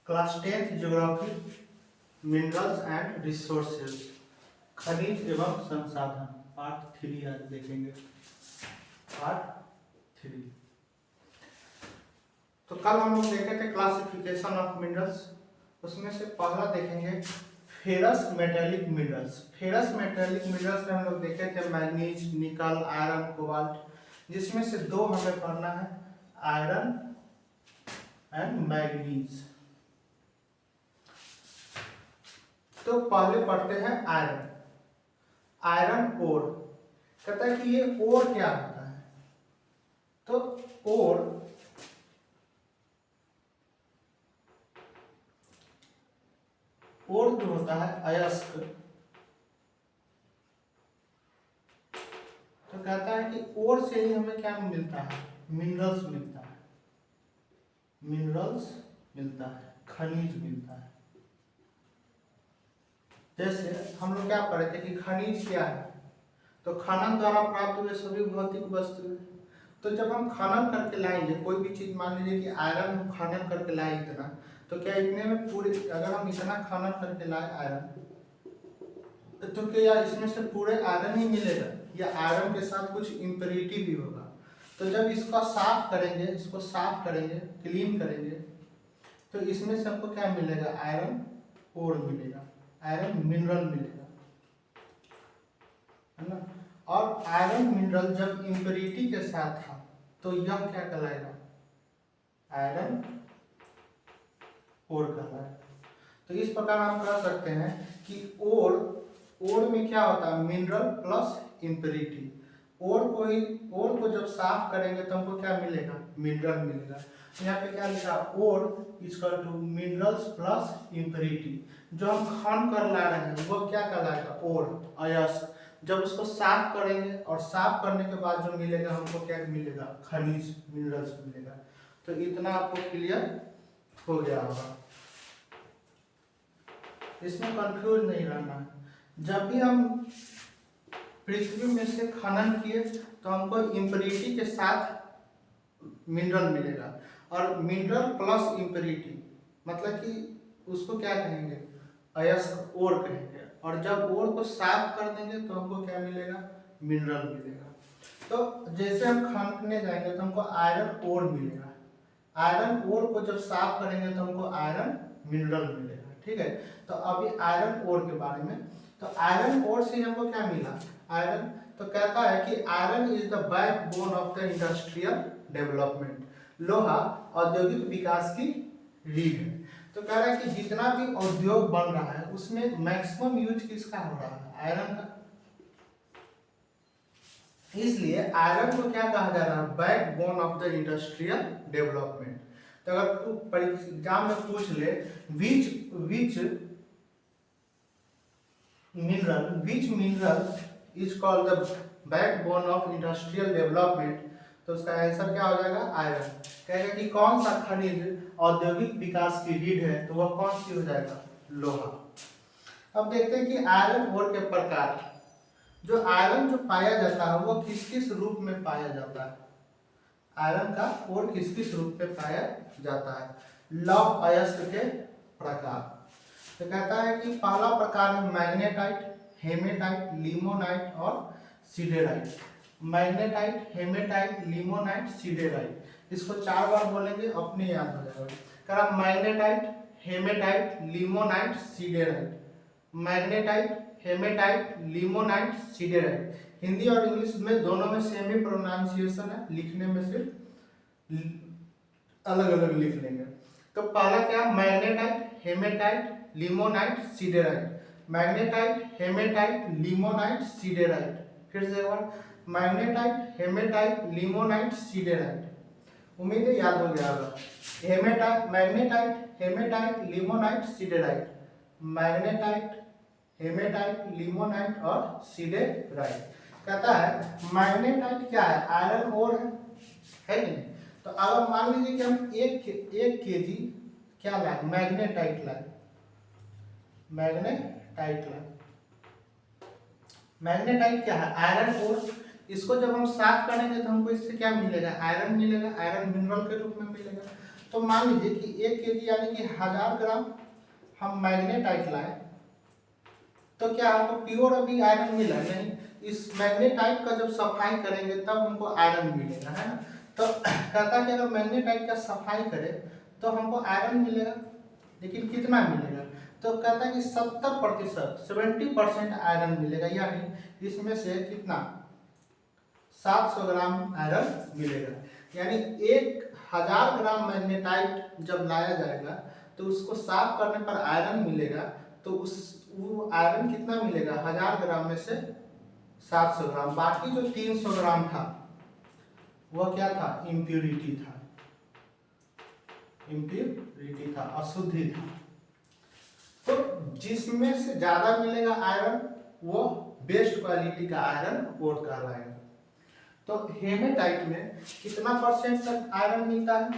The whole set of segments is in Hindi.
Class 10th geography minerals and resources खनिज एवं संसाधन पार्ट 3 आज देखेंगे। पार्ट 3 तो कल हम लोग देखे थे क्लासिफिकेशन ऑफ मिनरल्स। उसमें से पहला देखेंगे ferrous metallic minerals. Ferrous metallic minerals में हम लोग देखे थे मैग्नीज, निकल, आयरन, कोबाल्ट, जिसमें से दो हमें पढ़ना है, आयरन एंड मैग्नीज। तो पहले पढ़ते हैं आयरन। आयरन ओर कहता है कि ये ओर क्या होता है। तो ओर जो होता है अयस्क, तो कहता है कि ओर से ही हमें क्या मिलता है, मिनरल्स मिलता है, मिनरल्स मिलता है, खनिज मिलता है। जैसे हम लोग क्या पढ़े थे कि खनिज क्या है, तो खनन द्वारा प्राप्त हुए सभी भौतिक वस्तुएं। तो जब हम खनन करके लाएंगे कोई भी चीज, मान लीजिए कि आयरन हम खनन करके लाए इतना, तो क्या इतने में पूरे, अगर हम इतना खनन करके लाए आयरन, तो क्या इसमें से पूरे आयरन ही मिलेगा या आयरन के साथ कुछ इम्प्योरिटी भी होगा। तो जब इसको साफ करेंगे, इसको साफ करेंगे, क्लीन करेंगे, तो इसमें से हमको क्या मिलेगा, आयरन ओर मिलेगा, आयरन मिनरल मिलेगा, है ना। और आयरन मिनरल जब इम्प्योरिटी के साथ था तो यह क्या कहलाएगा, आयरन ओर कहलाएगा। तो इस प्रकार हम कह सकते हैं कि ओर में क्या होता है, मिनरल प्लस इम्प्योरिटी। ओर को जब साफ करेंगे तो हमको क्या मिलेगा, मिनरल मिलेगा। यहाँ पे क्या लिखा, ore equal to minerals plus impurity. जो हम खन कर ला रहे हैं वो क्या कहलाएगा, ओर, अयस्क। जब उसको साफ करेंगे और साफ करने के बाद जो मिलेगा हमको क्या मिलेगा, खनिज, मिनरल्स मिलेगा। तो इतना आपको क्लियर हो गया होगा, इसमें कंफ्यूज नहीं रहना है। जब भी हम पृथ्वी में से खनन किए तो हमको इम्प्योरिटी के साथ मिनरल मिलेगा, और मिनरल प्लस इम्प्योरिटी मतलब कि उसको क्या कहेंगे, अयस्क, ओर कहेंगे। और जब ओर को साफ कर देंगे तो हमको क्या मिलेगा, मिनरल मिलेगा। तो जैसे हम खनने जाएंगे तो हमको आयरन ओर मिलेगा, आयरन ओर को जब साफ करेंगे तो हमको आयरन मिनरल मिलेगा। ठीक है, तो अभी आयरन ओर के बारे में, तो आयरन ओर से हमको क्या मिला, आयरन। तो कहता है कि iron is the backbone of the industrial development. लोहा औद्योगिक विकास की रीढ़ है। तो कह रहा है कि जितना भी उद्योग बन रहा है उसमें मैक्सिमम यूज किसका हो रहा है, आयरन का। इसलिए आयरन को क्या कहा जा रहा है, backbone of the industrial development. तो अगर तू एग्जाम में पूछ ले विच mineral is called the backbone of industrial development, तो उसका आंसर क्या हो जाएगा, आयरन। कहेगा कि कौन सा खनिज औद्योगिक विकास की रीढ़ है, तो वह कौन सी हो जाएगा, लोहा। अब देखते हैं कि आयरन ओर के प्रकार। जो आयरन जो पाया जाता है वो किस किस रूप में पाया जाता है, आयरन का ओर किस किस रूप में पाया जाता है। लौह अयस्क के प्रकार, तो कहता है कि पहला प्रकार है मैग्नेटाइट, हेमेटाइट, लिमोनाइट और siderite. Magnetite, haematite, limonite, siderite, इसको 4 बार बोलेंगे अपने याद हो जाएगा। कह magnetite, haematite, limonite, siderite. Magnetite, haematite, limonite, siderite. Hindi और इंग्लिश में दोनों में सेम ही प्रोनाउंसिएशन है, लिखने में सिर्फ अलग अलग लिख लेंगे। तो पहला क्या, magnetite, haematite, limonite, siderite. Magnetite, haematite, limonite, siderite. फिर से एक बार, मैग्नेटाइट, हेमेटाइट, लिमोनाइट, सीडेराइट। उम्मीद है याद हो गया होगा। Hematite, magnetite, haematite, limonite, siderite. Magnetite, haematite, limonite और सीडेराइट। कहता है मैग्नेटाइट क्या है, आयरन ओर है कि नहीं। तो अगर मान लीजिए कि हम एक केजी क्या लाए, मैग्नेटाइट लाए, मैग्नेटाइट लाए। मैग्नेटाइट क्या है, आयरन ओर। इसको जब हम साफ करेंगे तो हमको इससे क्या मिलेगा, आयरन मिलेगा, आयरन मिनरल के रूप में मिलेगा। तो मान लीजिए कि 1 kg यानी कि 1000 ग्राम हम मैग्नेटाइट लाए, तो क्या हमको प्योर अभी आयरन मिला? नहीं, इस मैग्नेटाइट का जब सफाई करेंगे तब हमको आयरन मिलेगा, है ना। तो कहता है कि अगर मैग्नेटाइट का सफाई करें तो हमको आयरन मिलेगा, लेकिन कितना मिलेगा? तो कहता है कि 70%, 70% आयरन मिलेगा, यानी इसमें से कितना 700 ग्राम आयरन मिलेगा। यानी 1000 ग्राम मैग्नेटाइट जब लाया जाएगा तो उसको साफ करने पर आयरन मिलेगा, तो वो आयरन कितना मिलेगा? 1000 ग्राम में से 700 ग्राम। बाकी जो 300 ग्राम था वह क्या था? इम्प्यूरिटी था, इम्प्यूरिटी था, अशुद्धि था। तो जिसमें से ज्यादा मिलेगा आयरन वो बेस्ट क्वालिटी का आयरन ओर कहलाएगा। तो हेमेटाइट में कितना परसेंट तक आयरन मिलता है?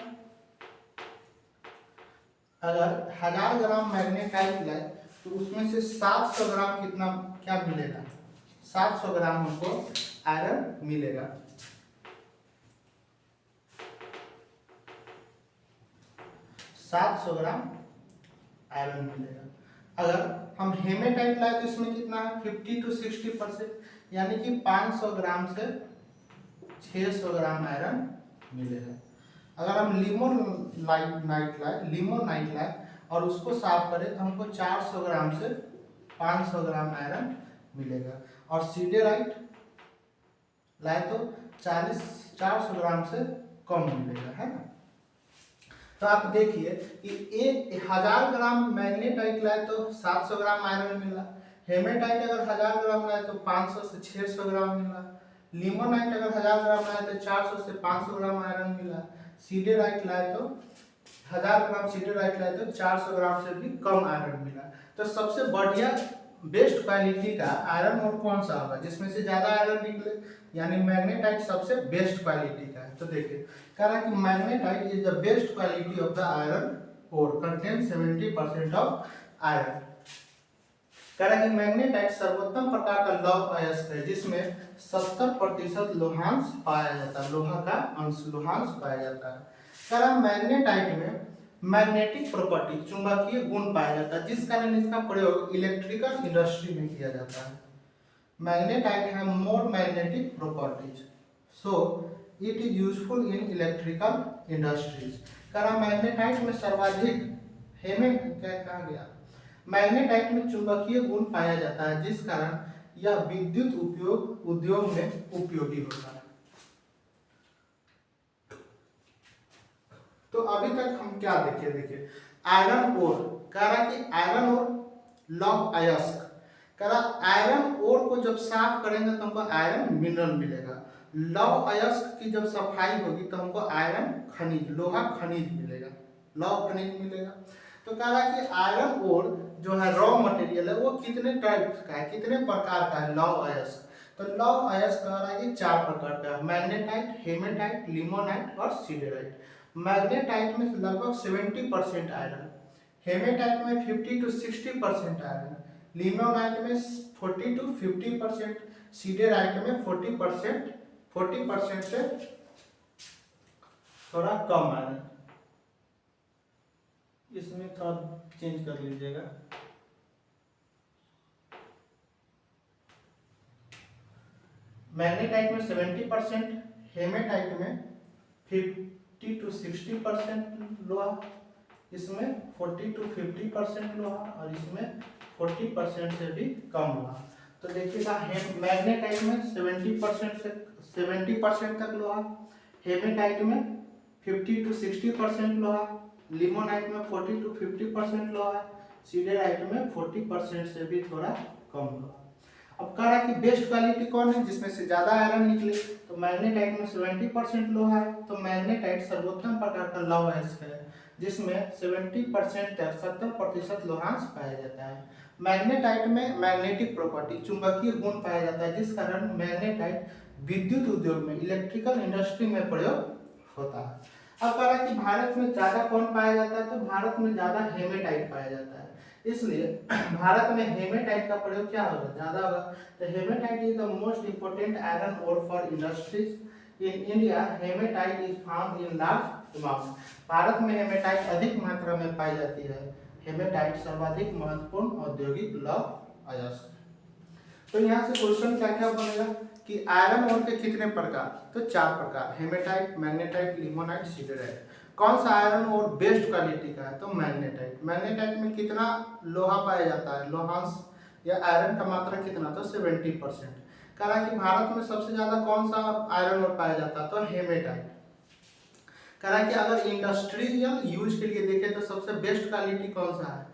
अगर 1000 ग्राम मैग्नेटाइट लाए तो उसमें से 700 ग्राम कितना क्या मिलेगा? 700 ग्राम हमको आयरन मिलेगा। 700 ग्राम आयरन मिलेगा। अगर हम हेमेटाइट लाए तो इसमें कितना है? 50 to 60%, यानी कि 500 ग्राम से 600 ग्राम आयरन मिलेगा। अगर हम लिमोनाइट लाए और उसको साफ करें तो हमको 400 ग्राम से 500 ग्राम आयरन मिलेगा। और सिडेराइट लाए तो 400 ग्राम से कम मिलेगा, है ना। तो आप देखिए कि 1000 ग्राम मैग्नेटाइट लाए तो 700 ग्राम आयरन मिला, हेमेटाइट अगर 1000 ग्राम लाए तो 500 से 600 ग्राम मिला, लिमोनाइट अगर 1000 ग्राम लाए तो 400 से 500 ग्राम आयरन मिला, सिडेराइट लाए तो 1000 ग्राम सिडेराइट लाए तो 400 ग्राम से भी कम आयरन मिला। तो सबसे बढ़िया बेस्ट क्वालिटी का आयरन और कौन सा होगा जिसमें से ज्यादा आयरन निकले? यानी मैग्नेटाइट सबसे बेस्ट क्वालिटी का है। तो देखिए कह रहा है कि magnetite is the best quality of the iron और कंटेन 70% ऑफ आयरन। कह रहा है कि मैग्नेटाइट सर्वोत्तम प्रकार का लौह अयस्क है जिसमें 70% लोहांश पाया जाता है, लोहा का अंश लोहांश पाया जाता है। कह रहा है मैग्नेटाइट में मैग्नेटिक प्रॉपर्टी चुंबकीय गुण पाया जाता है, जिस कारण इसका प्रयोग इलेक्ट्रिकल इंडस्ट्री में किया जाता है। मैग्नेटाइट है more magnetic properties, so it is useful in electrical industries. कह मैग्नेटाइट में सर्वाधिक क्या कहा गया? मैग्नेटाइट में चुंबकीय गुण पाया जाता है जिस कारण यह विद्युत उद्योग में उपयोगी होता है। तो अभी तक हम क्या देखिए आयरन ओर। कह रहा कि आयरन और लौह अयस्क। कह रहा आयरन ओर को जब साफ करेंगे तो हमको आयरन मिनरल मिलेगा, लौह अयस्क की जब सफाई होगी तो हमको आयरन खनिज लोहा खनिज मिलेगा, लौह खनिज मिलेगा। तो कह रहा कि आयरन ओर जो है रॉ मटेरियल है वो कितने टाइप का है, कितने प्रकार का है लौह अयस्क? तो लौह अयस्क कह रहा है कि 4 प्रकार का है, मैग्नेटाइट, हेमेटाइट, लिमोनाइट और सिडेराइट। मैग्नेटाइट में लगभग 70% आयरन, हेमेटाइट में 50 to 60% आयरन, लिमोनाइट में 40 to 50%, सिडेराइट में 40% से थोड़ा कम आयरन। इसमें थोड़ा चेंज कर लीजिएगा। मैग्नेटाइट में 70%, हेमेटाइट में 50 to 60% लोहा, इसमें 40 to 50% लोहा और इसमें 40% से भी कम लोहा। तो देखिएगा मैग्नेटाइट में 70% तक लोहा, हेमेटाइट में 50 to 60% लोहा, लिमोनाइट में 40 to 50% लोहा, सिडेराइट में 40% से भी थोड़ा कम लोहा। अब कह रहा है कि बेस्ट क्वालिटी कौन है जिसमें से ज्यादा आयरन निकले? तो मैग्नेटाइट में 70% लोहा है, तो मैग्नेटाइट सर्वोत्तम प्रकार का लौह अयस्क है जिसमें 70% तक 70% लोहांश पाया जाता है। मैग्नेटाइट में मैग्नेटिक प्रॉपर्टी चुंबकीय गुण पाया जाता है जिस कारण मैग्नेटाइट विद्युत उद्योग में इलेक्ट्रिकल इंडस्ट्री में प्रयोग होता है। अब कह रहा है कि भारत में ज्यादा कौन पाया जाता है? तो भारत में ज्यादा हेमेटाइट पाया जाता है, इसलिए भारत में हेमेटाइट का प्रयोग क्या होगा? ज्यादा होगा। तो hematite is the most important iron ore for industries in India hematite is found in large amount. Bharat में हेमेटाइट अधिक मात्रा में पाई जाती है। हेमेटाइट सर्वाधिक महत्वपूर्ण औद्योगिक लौह अयस्क। तो यहाँ से क्वेश्चन क्या क्या बनेगा कि आयरन ओर के कितने प्रकार, तो 4 प्रकार, हेमेटाइट, मैग्नेटाइट, लिमोनाइट, सिडराइट। कौन सा आयरन ओर बेस्ट क्वालिटी का है, तो मैग्नेटाइट। मैग्नेटाइट में कितना लोहा पाया जाता है, लोहांश या आयरन का मात्रा कितना, तो 70%। कह रहा है कि भारत में सबसे ज्यादा कौन सा आयरन ओर पाया जाता है, तो हेमेटाइट। कह रहा है कि अगर इंडस्ट्रियल यूज के लिए देखें तो सबसे बेस्ट क्वालिटी कौन सा है,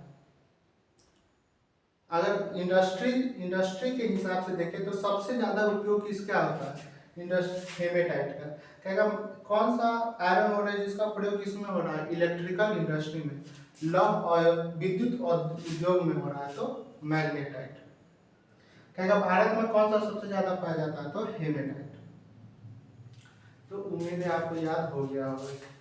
अगर इंडस्ट्री के हिसाब से देखें तो सबसे ज्यादा उपयोग किसका होता है, हेमेटाइट का। कहेगा कौन सा आयरन ओर है जिसका प्रयोग किसमें हो रहा है, इलेक्ट्रिकल इंडस्ट्री में, लौह और विद्युत उद्योग में हो रहा है, तो मैग्नेटाइट। कहेगा भारत में कौन सा सबसे ज्यादा पाया जाता है, तो हेमेटाइट। तो उम्मीद है आपको याद हो गया होगा।